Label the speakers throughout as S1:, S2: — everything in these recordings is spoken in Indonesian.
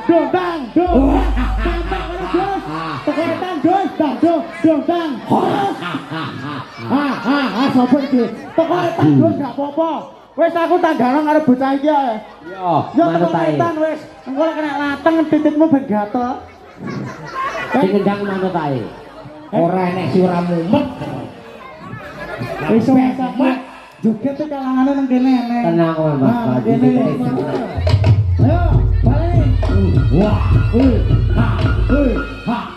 S1: dong gampang terus tekan dos dong sapa iki tekan dos gak apa-apa wis aku tanggalan karo bocah iki ya
S2: yo manut ae
S1: wis engko kena lateng titikmu ben gatel
S2: sing ngendang manut ae ora enek sing ora mumet
S1: iso masak joget tuh kalangane nang kene enek
S2: tenang kok Mbak
S1: kene ayo balik
S2: wah ha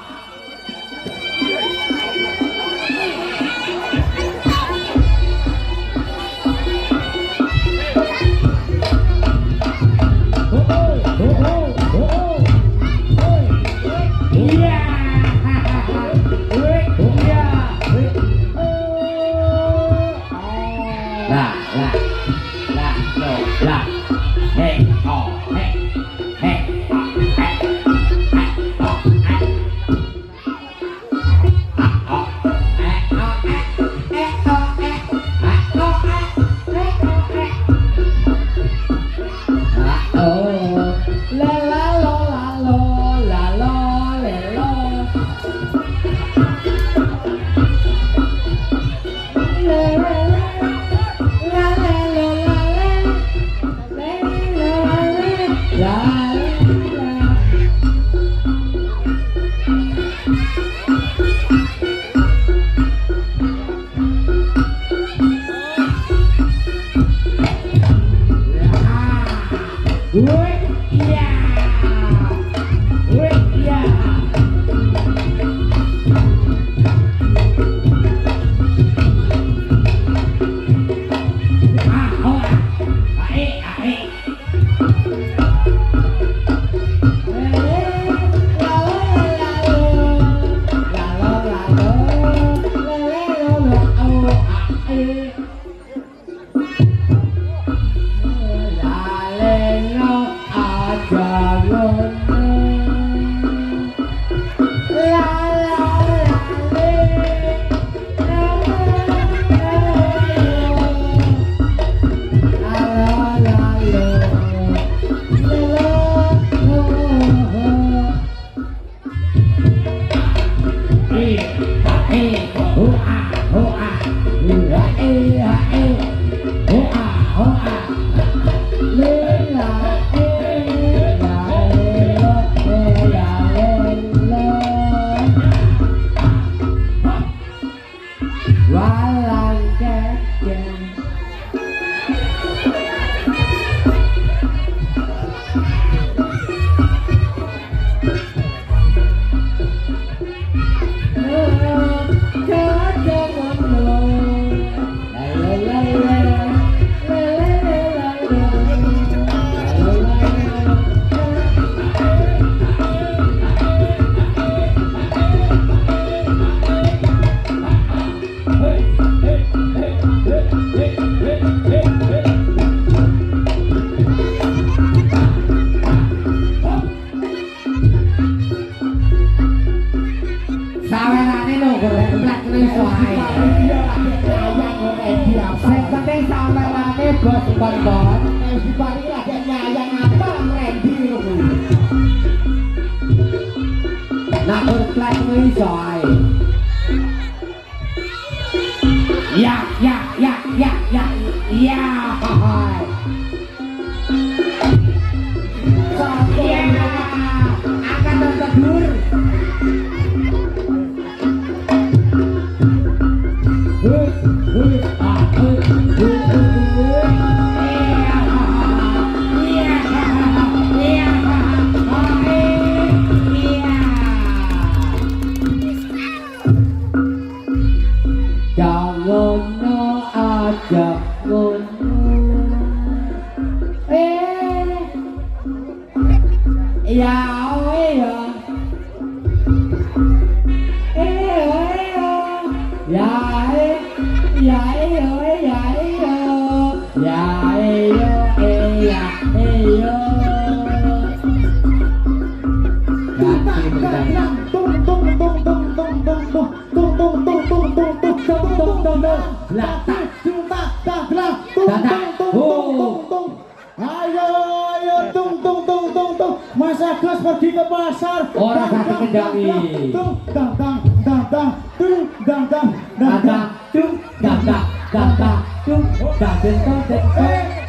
S1: Ayo tung tung tung tung. Masa Bagas pergi ke pasar.
S2: Ora ganti kendangi.
S1: Tung dang dang dang dang tung dang dang dang dang
S2: tung dang tung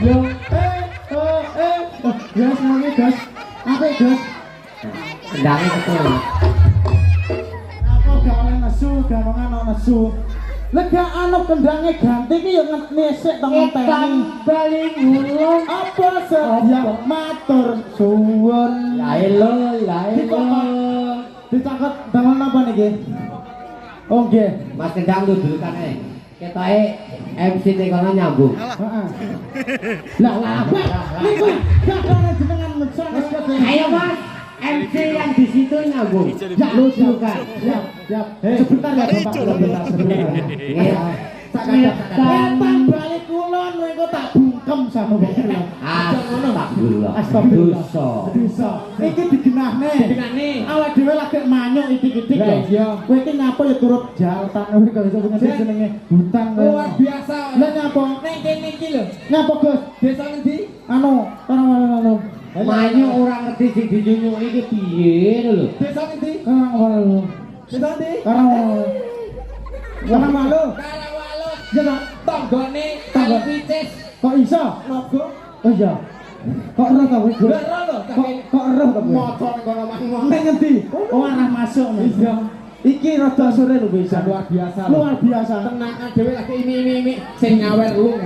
S2: yo
S1: gas lagi gas. Apa gas?
S2: kendangi betul.
S1: Apa gak oleh nesu, ganongan ono nesu. Lega anu kendangnya ganti ki yo nesek temen-temen.
S2: Baling ulung
S1: Apa sedia matur suwun.
S2: lailo
S1: Dicangket dangan apa niki? Oh nggih.
S2: Mas kendang dudukan ketoke MC kono nyambung.
S1: Heeh. Lah apa? Niku gak ana jenengan mesones kate.
S2: Ayo Mas, MC yang di situ nyambung.
S1: Ya
S2: Dudukan.
S1: Siap, siap. Sebentar ya Bapak, sebentar. Datang balik kulon kowe kok tak bungkem sama wong kulon.
S2: Astagfirullah.
S1: Astagfirullah.
S2: Dosa.
S1: Iki digenahne. Awak dhewe lagi manyuk itik-itik
S2: Lah, iya.
S1: Kowe iki ngapa ya turut jaltan kowe kok iso jenenge hutan kowe.
S3: Luar biasa.
S1: Lah nyapa?
S3: Ning kene iki lho.
S1: Nyapa Gus?
S3: Desa ngendi?
S1: Anu, anu.
S2: Manyu ora ngerti sing dinyunyuk iki piye lho.
S3: Desa ngendi?
S1: Karang
S3: Desa ngendi?
S1: Karang malu.
S3: Karawalus.
S1: Ya Pak.
S3: Tanggane Kali Picis.
S1: Kok iso?
S3: Nogo.
S1: Oh iya. Kok ero ta kowe?
S3: Lah ro lho.
S1: Kok ero ta kowe?
S3: Motor kono mang.
S1: Ning ngendi? Oh arah masuk. Iya. Iki rada sore lho bisa.
S3: Luar biasa.
S1: Luar biasa.
S3: Tenang dhewe lagi ini sing nyawer lung.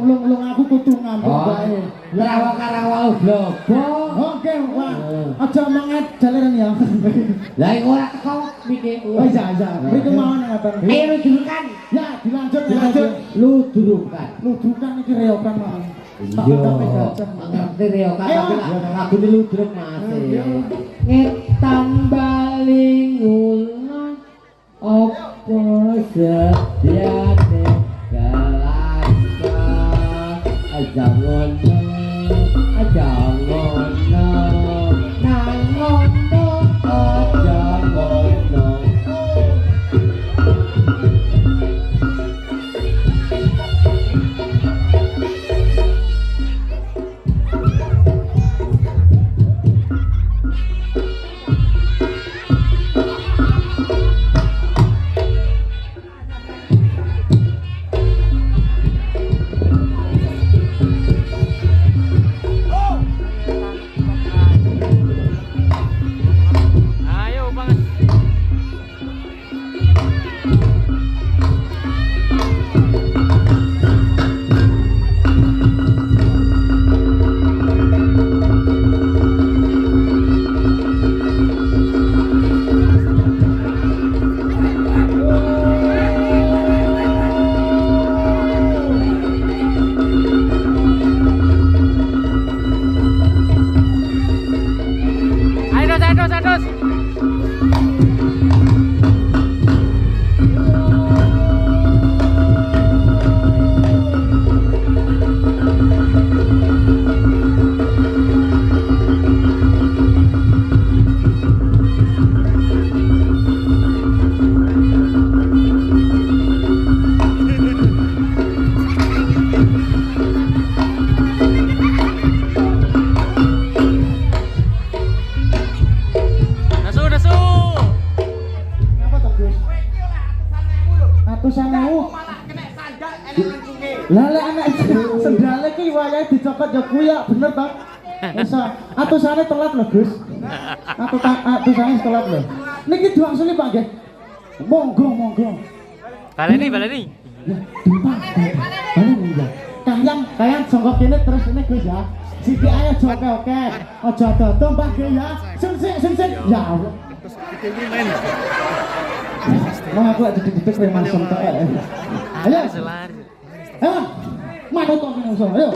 S1: Lung aku kudu ngambek
S2: Oh,
S1: bae.
S2: Karawal blobo.
S1: Oke, Pak. Aja manget jaliran ya.
S2: Lah iku ora teko mikir.
S1: Oh iya. Mriki mawon ngoten.
S2: Ayo dudukan.
S1: Ya, dilanjut.
S2: Lu dudukan.
S1: Ludukan iki reokan mawon. Tak
S2: Iya,
S1: udape gajah.
S2: ngerti reokan
S1: Ayo,
S2: tapi
S1: Mas.
S2: lagu ini ludruk Mas.
S1: Iya.
S2: Ngetan baling ulun opo sediane kelasa aja ngono nang ngono aja ngono.
S1: Lale anak sendale ki wayahe dicokot ya kuya bener ta? Wis atusane telat lho, Gus. Atusane telat lho. Niki diwangsuli Pak nggih. Monggo.
S4: Baleni.
S1: Ya, Dumpang. Baleni ya. Kayang jongkok kene terus ini Gus ya. Siki ayo joke oke. Aja dodo Mbah nggih ya. Sing. Ya Allah. Mau aku lagi dididik kowe masem tok. Ayo. Ayo. Manut kok musuh. Ayo.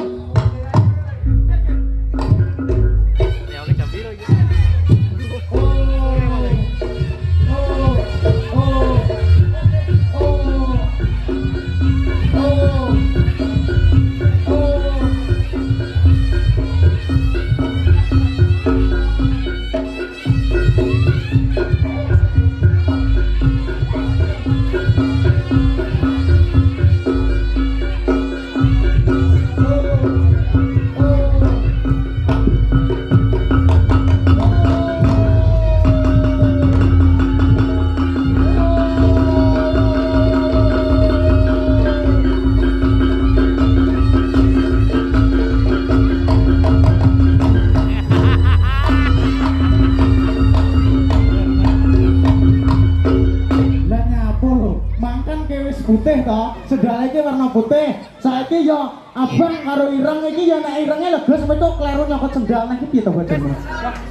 S1: to. Sendal iki warna putih. Saiki yo abang karo ireng iki yo nek irenge lho Gus metu kleru nyokot sendal nek iki piye to bojomu?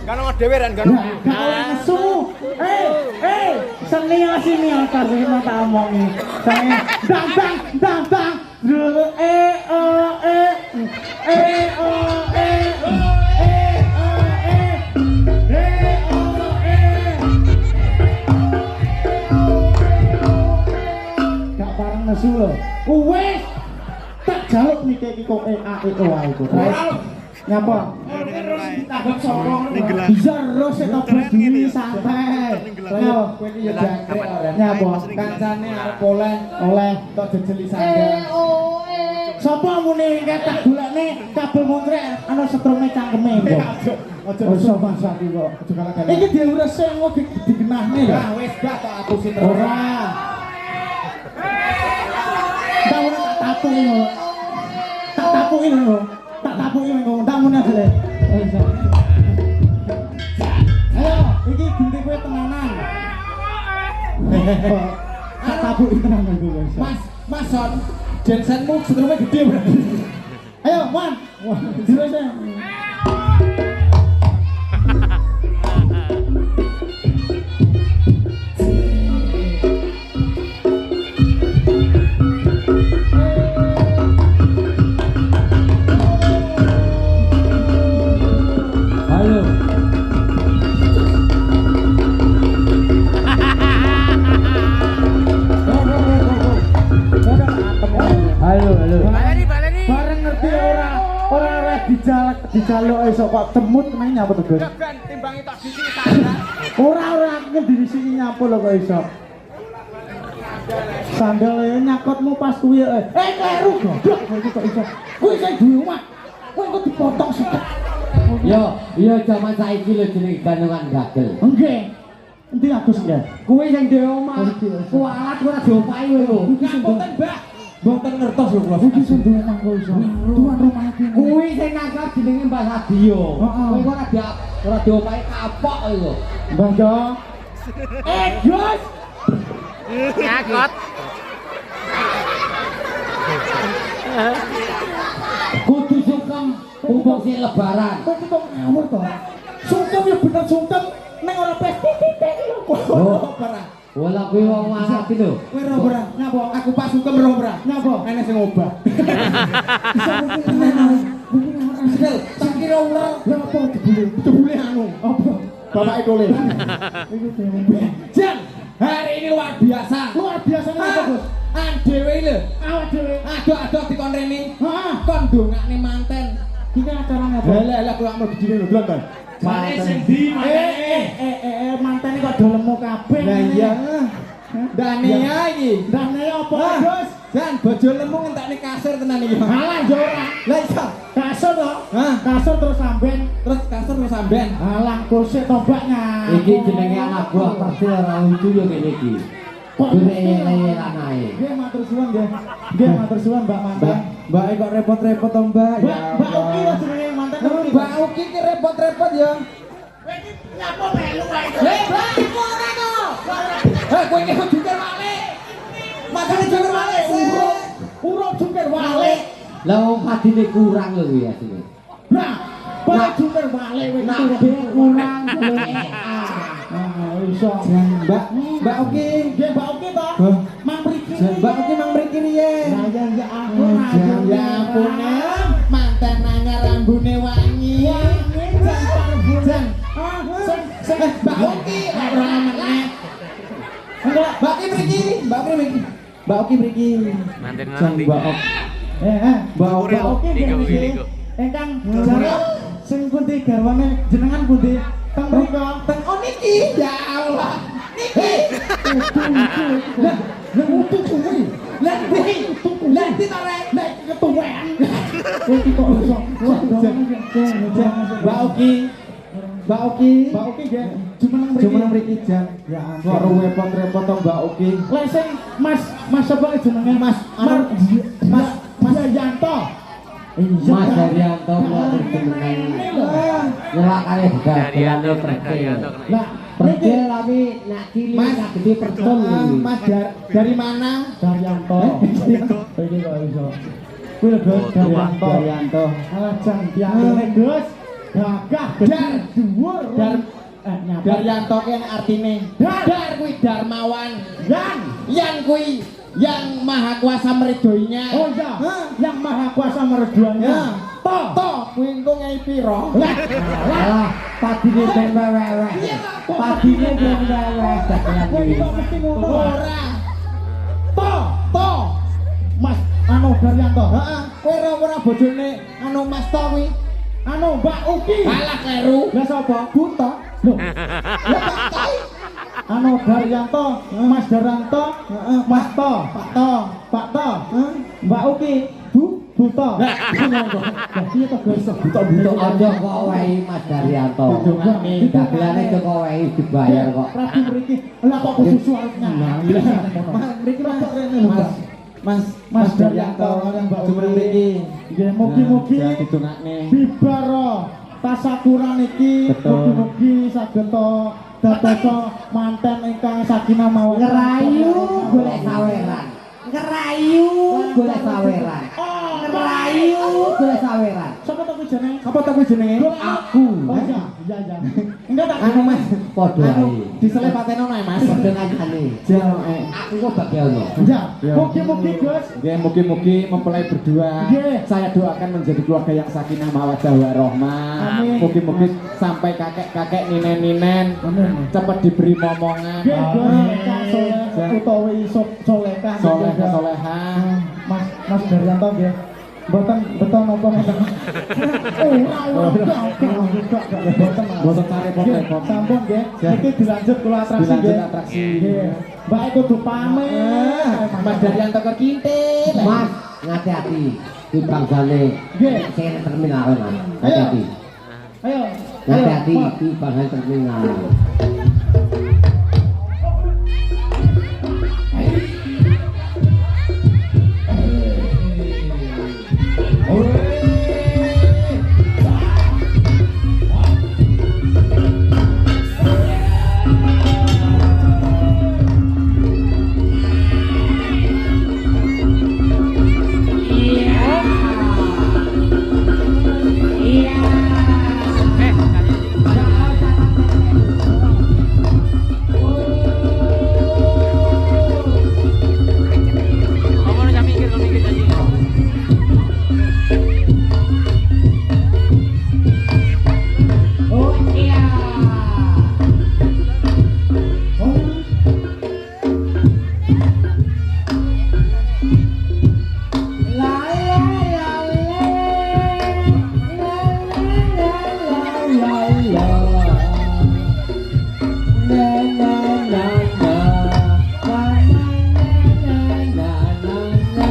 S4: Kan ono dhewe ran kan.
S1: Gak oleh nesu. Seni sini akar iki mau tak omongi. Seni dang. Gak bareng nesu lho. Wes tak jaluk niki iki kok wae kok. Nyapa?
S3: Tanggap sokong.
S1: Bisa terus etobas dini santai.
S3: Ayo, kowe iki ya jangkrik ora.
S1: Nyapa?
S3: Kancane arep oleh tok jejeli sandal.
S1: Sapa muni ketak golekne kabel montrek ana setrone cangkeme kok. Aja masak iki kok. Aja galak-galak. Iki diurus engko digenahne lho.
S3: Nah, wis gak tak apusin terus.
S1: Ora. Dawane tak tapuki lho. Tak tapuki lho. Tak tapuki engko ndak muni aja. Ayo, iki gunting kowe tenanan. Tak tapuki tenanan kowe.
S3: Mas Son, jensenmu setrumnya gede berarti.
S1: Ayo, Wan. Wah, terus ya. Halo. Halo.
S4: Baleni.
S1: Bareng ngerti ora dijaluk esok kok temut meneh nyapa to, Gus?
S4: Ben timbangi tok sisi sandal.
S1: Ora aku di sini nyapa lho kok iso. Sandal ya nyakotmu pas kuwi kleru goblok iki kok iso. Kuwi sing duwe omah. Kuwi kok dipotong sikap.
S2: Yo jaman saiki lho jeneng ganungan gagel.
S1: Nggih. Endi Agus nggih?
S2: Kuwi sing dhewe omah. Kualat ora diopahi lho.
S3: Ngapunten, Mbak. Mboten ngertos lho kula.
S1: Iki sing duwe omah kok iso. Tuan rumah iki.
S2: Kuwi sing nangkap jenenge Mbah Sadio.
S1: Heeh.
S2: Kuwi ora diopahi kapok lho.
S1: Mbah Jo. Gus.
S4: Nyakot.
S2: Kudu sungkem mumpung sing lebaran.
S1: Kok iki kok ngawur to? Sungkem ya bener sungkem ning ora pes titik lho kok.
S2: Oh, wala kuwi wong Arab iki lho.
S3: Kowe ora ora. Nyapa? Aku Pak Sugeng ora ora.
S1: Nyapa?
S3: Ana sing obah.
S1: Bisa mungkin ora.
S3: Sedel, tak kira ora.
S1: Lah apa jebule
S3: anu.
S1: apa?
S3: Bapak Ekole.
S1: Iku dhewe.
S3: Jan, hari ini luar biasa.
S1: Luar biasa apa, Gus?
S3: Dewe lho.
S1: Awak dhewe.
S3: Aduh dikon rene.
S1: Heeh.
S3: Kon dongakne manten.
S1: Iki acarane apa?
S3: Lah kula mau dijine lho, Blon.
S1: Manten sing ndi mantene kok do lemu kabeh.
S3: Lah iya. Dania iki.
S1: Dane apa,
S3: Ah.
S1: Gus?
S3: Jan bojo lemu ngentekne kasir tenan iki.
S1: Alah yo ora.
S3: Lah iya.
S1: Kasur to?
S3: Hah?
S1: Kasur terus samben.
S3: Terus kasir lu sampean.
S1: Alah kusik tombaknya.
S2: Iki jenenge anak buah persil ora lucu yo kene iki. Gurele lanae.
S1: Nggih matur suwun nggih. Nggih matur suwun Mbak Manten.
S3: Mbak kok repot-repot to, Mbak?
S1: Mbak Uki lho jenenge manten.
S3: Mbak Uki ki repot-repot ya.
S1: Kowe iki nyapa melu wae.
S3: Mbak, iku ora to. Kowe iki jungkir walik. Makane jungkir walik.
S1: Urung jungkir walik.
S2: Lah wong padine kurang lho kuwi asine.
S1: Nah, bae jungkir walik wis kurang iso.
S3: Mbak Uki.
S1: Nggih Mbak Uki to? Mang mriki.
S3: Mbak Uki mang mriki riye.
S1: Lah ya aku
S3: Ya ampun, manten nanya rambune wangi. Jan. Mbak Uki ora meneh. Mbak Uki mriki, Mbak Uki mriki. Mbak Uki mriki.
S4: Manten
S3: Jan,
S4: nang
S3: Mbak Uki. Mbak Uki.
S1: Oke nggih nggih. Engkang jarak sing pundi garwane jenengan pundi? Teng mriko.
S3: Teng niki. Ya Allah. Niki.
S1: Lah utuh kuwi.
S3: Lah ndi? Lah ndi to rek?
S1: Nek ketuwean. Iki kok iso.
S3: Mbak Uki. Mbak Uki.
S1: Mbak Uki nggih. Jumeneng
S3: mriki Jan.
S1: Ya
S3: Kok repot-repot to Mbak Uki.
S1: Lah sing Mas sapa jenenge Mas Yanto.
S2: Mas Daryanto kuwi jenengan. Nyelakane gagel
S4: Daryanto,
S2: trek.
S4: Daryanto.
S1: Lah
S2: Percil tapi nak cilik
S3: Mas.
S2: nak gede percul.
S3: Mas dari mana?
S1: Daryanto. Iki kok iso. Kuwi lho Gus Daryanto.
S3: Daryanto.
S1: Alah jang piantone Gus. Gagah
S3: Dar.
S1: dhuwur. Nyapa.
S3: Daryanto ki artine Dar kuwi Darmawan. Yang kuwi yang maha kuasa meridhoinya.
S1: Oh iya.
S3: Hah?
S1: Yang maha kuasa mereduannya.
S3: Ya.
S1: To.
S3: Kuwi engko nyai piro?
S2: Alah, padine ben wewe. Padine ben wewe dagelan
S1: Kowe
S2: iki.
S1: kok mesti ngono.
S3: Ora.
S1: To. Mas anu Daryanto.
S3: Heeh, kowe ora bojone anu Mas To kuwi.
S1: Anu Mbak Uki.
S3: Alah kleru.
S1: Lah sapa?
S3: Buta.
S1: Loh,
S3: Ya Pak To.
S1: anu Daryanto, Mas Daryanto, Mas To,
S3: Pak To.
S1: Pak To, Mbak Uki, Buto. Lah, piye to Gus?
S2: Butuh aja kok wehi Mas Daryanto. Dagelane kok wehi dibayar kok.
S1: Prabu mriki. Lah kok kesusu arep
S3: Nah,
S1: mriki rada rene lho,
S3: Mas
S1: Mas.
S3: Mas Daryanto kalian Mbak Umar mriki.
S1: Nggih, mugi-mugi
S3: Jangan ditungakne.
S1: bibaro tasakuran iki
S3: Betul.
S1: mugi-mugi saged dadosa manten ingkang sakinah mawaddah.
S2: Ngerayu golek saweran. Ngerayu golek saweran. Ngerayu golek saweran.
S1: Sapa to kuwi jenenge?
S3: Apa to kuwi jenenge?
S2: Aku.
S1: Oh iya, iya iya. Enggak tak
S3: Anu Mas,
S2: Padha
S3: anu
S2: ae.
S3: diselepateno ae Mas.
S2: Padha ngajane.
S3: Jangan.
S2: Aku kok bagiono.
S1: Iya,
S3: Ya.
S1: mugi-mugi Gus.
S3: Nggih, mugi-mugi mempelai berdua.
S1: Nggih.
S3: Saya doakan menjadi keluarga yang sakinah mawaddah warahmah.
S1: Amin.
S3: Mugi-mugi sampai kakek-kakek ninen-ninen
S1: Amin.
S3: cepat diberi momongan.
S1: Nggih, Gus, ingkang soleh utawi solehah.
S3: Soleh kesolehah.
S1: Mas Daryanto nggih. Mboten napa ngoten.
S3: Boten repot-repot.
S1: Sampun nggih. Iki dilanjut kula atraksi
S3: Dilanjut
S1: nggih.
S3: atraksi.
S1: Nggih. Mbak kudu pamit.
S3: Mas Daryanto ke kintil.
S2: Mas, ngati-hati. Di bangsane.
S1: Nggih.
S2: Sing terminal Mas. Hati-hati.
S1: Ayo.
S2: Hati-hati
S1: Pak.
S2: di bangsane terminal.
S4: Kamu udah mikir tadi.
S2: Oh iya. La la la la. La la la la la. Na na na na. Na na na na na.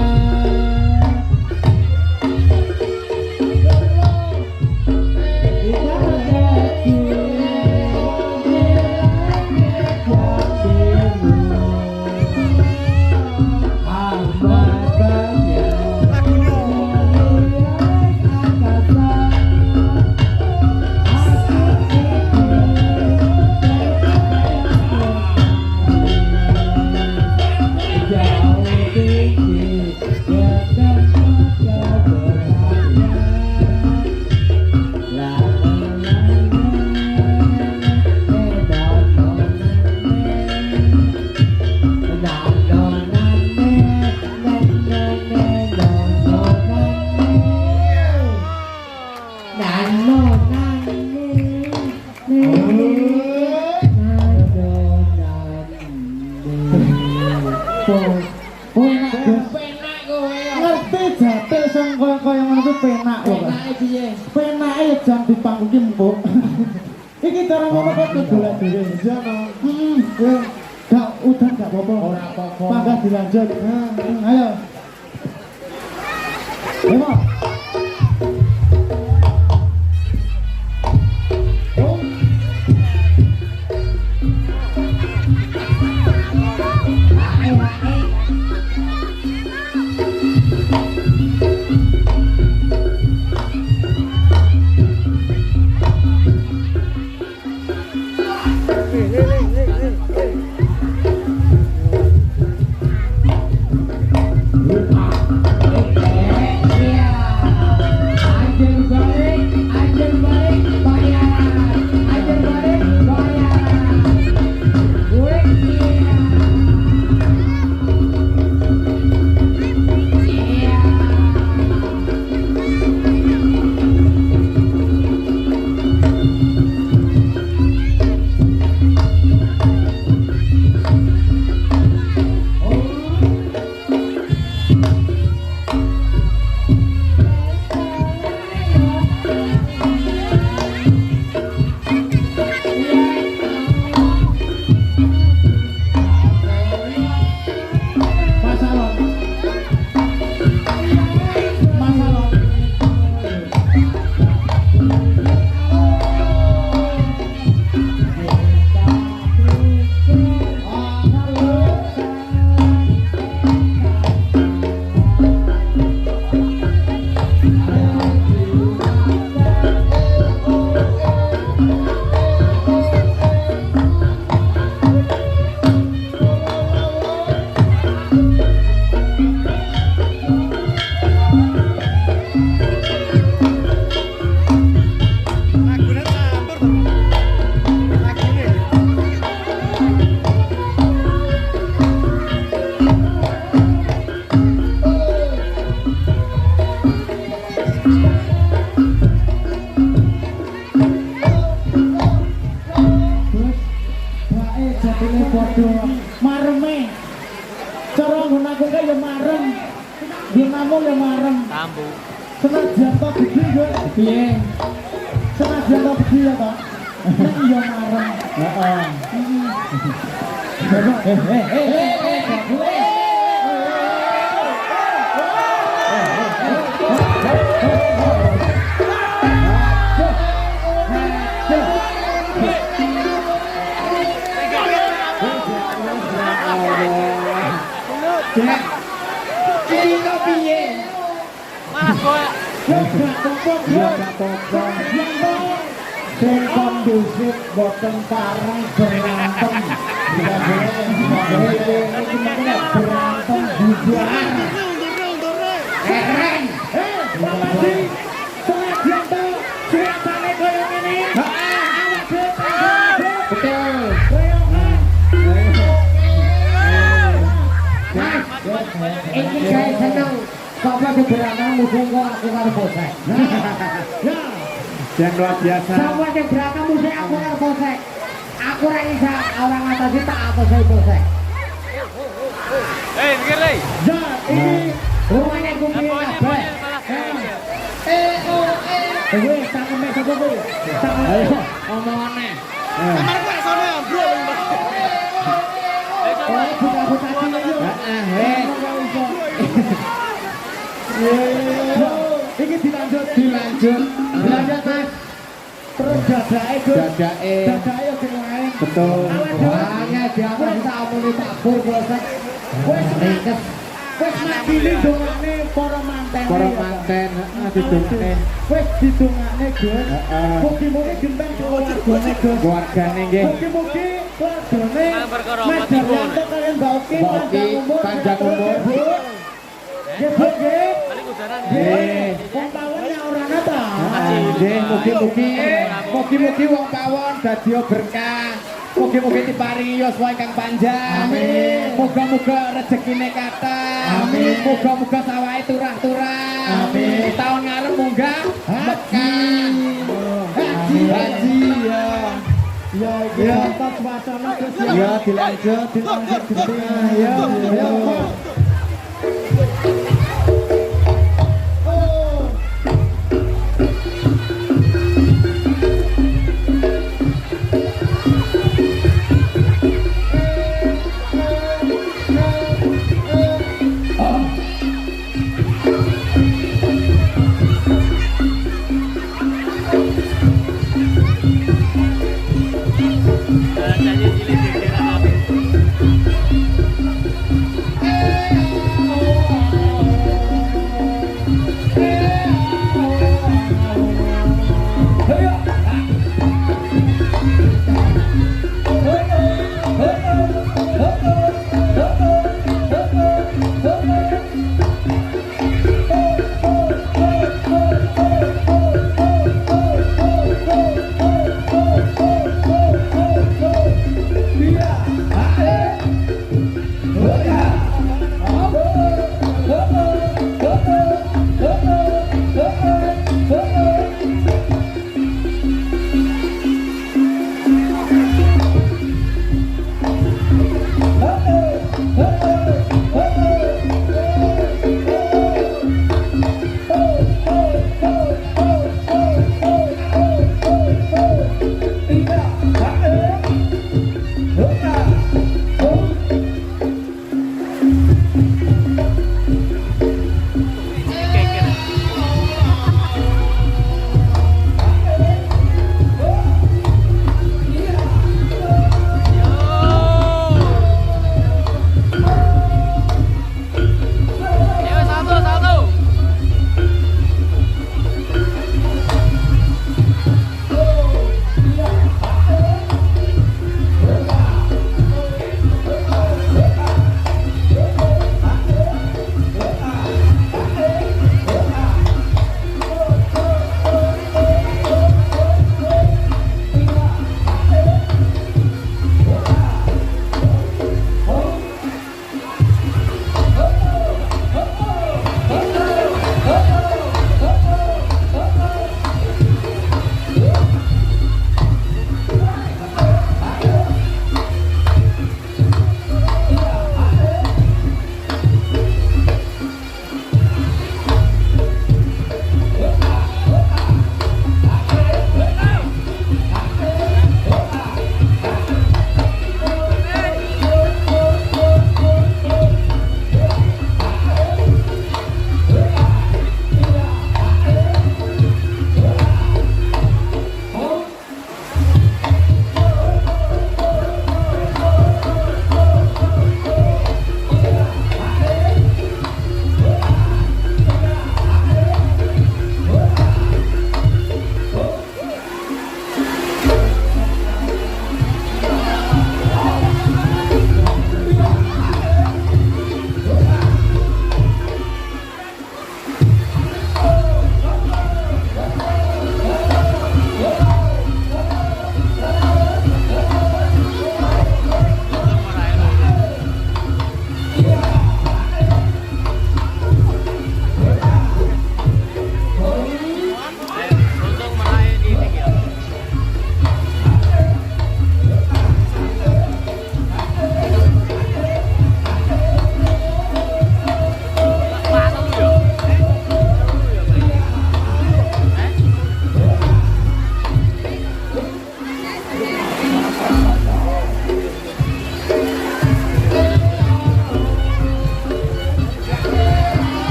S1: Penak Gus.
S3: Penak kowe.
S1: Ngerti jate sing kaya ngono kuwi penak kok.
S3: Penake piye?
S1: Penake ya jam di panggung ki empuk. Iki cara ngono kok golek dhewe. Ya no. Ya. Gak udan gak apa-apa.
S3: Ora apa-apa.
S1: Mangga dilanjut. Ayo. Ayo.
S4: Tambu.
S1: Senajan to gede yo.
S3: Piye?
S1: Senajan to gede ya to. Nek yo mareng. Heeh.
S3: Iki kok piye?
S4: Mas kok
S1: Sing kondusif boten pareng berantem. Berantem bubar.
S3: Keren.
S1: Pasti senajan to suasane koyo ngene. Awak dhewe
S3: Betul.
S1: koyo
S3: Mas, iki gawe seneng. Kok padha berantem musuh kok aku karo bosek.
S1: ya.
S2: Dan luar biasa.
S3: Sama sing berantem musuh aku karo bosek. Aku ora iso orang ngatasi tak atasi bosek.
S4: mikir deh.
S1: Ya, ini
S3: Rumahnya kumpul
S4: Apa ini?
S3: kabeh.
S1: wis cangkeme sapa kowe?
S3: Ayo, omongane.
S1: Oh, buka-buka cilik yo. Iki dilanjut.
S3: Dilanjut. Dilanjut, Mas.
S1: Terus dadake, Gus.
S3: Dadake.
S1: Dadake yo sing lain.
S2: Betul.
S3: Wahnya diapa tak omongin tak pur bosek.
S1: Wis
S3: Ringkes.
S1: wis makili dongane para manten.
S2: Para manten didongane.
S1: Wis didongane, Gus.
S2: Heeh.
S1: Mugi-mugi genteng keluargane, Gus.
S2: Keluargane nggih.
S1: Mugi-mugi keluargane
S4: Mang perkara
S1: Mas
S4: mati pun.
S1: Daryanto kalian Mbak Oki
S2: Mbak Oki, panjang umur.
S1: Nggih, Bu, nggih.
S4: Paling udaran.
S2: Nggih.
S1: Wong pawon ya ora nata.
S2: Nggih, mugi-mugi wong pawon dadi berkah. Mugi-mugi diparingi yuswa ingkang panjang.
S1: Amin.
S2: Muga-muga rezekine kathah.
S1: Amin.
S2: Muga-muga sawahe turah-turah.
S1: Amin.
S2: Tahun ngarep munggah Mekah.
S1: Haji.
S2: Haji ya.
S1: Ya, iki
S2: Ya.
S1: contoh suasana Gus.
S2: Ya dilanjut.
S1: Dilanjut gede. Ya, ya.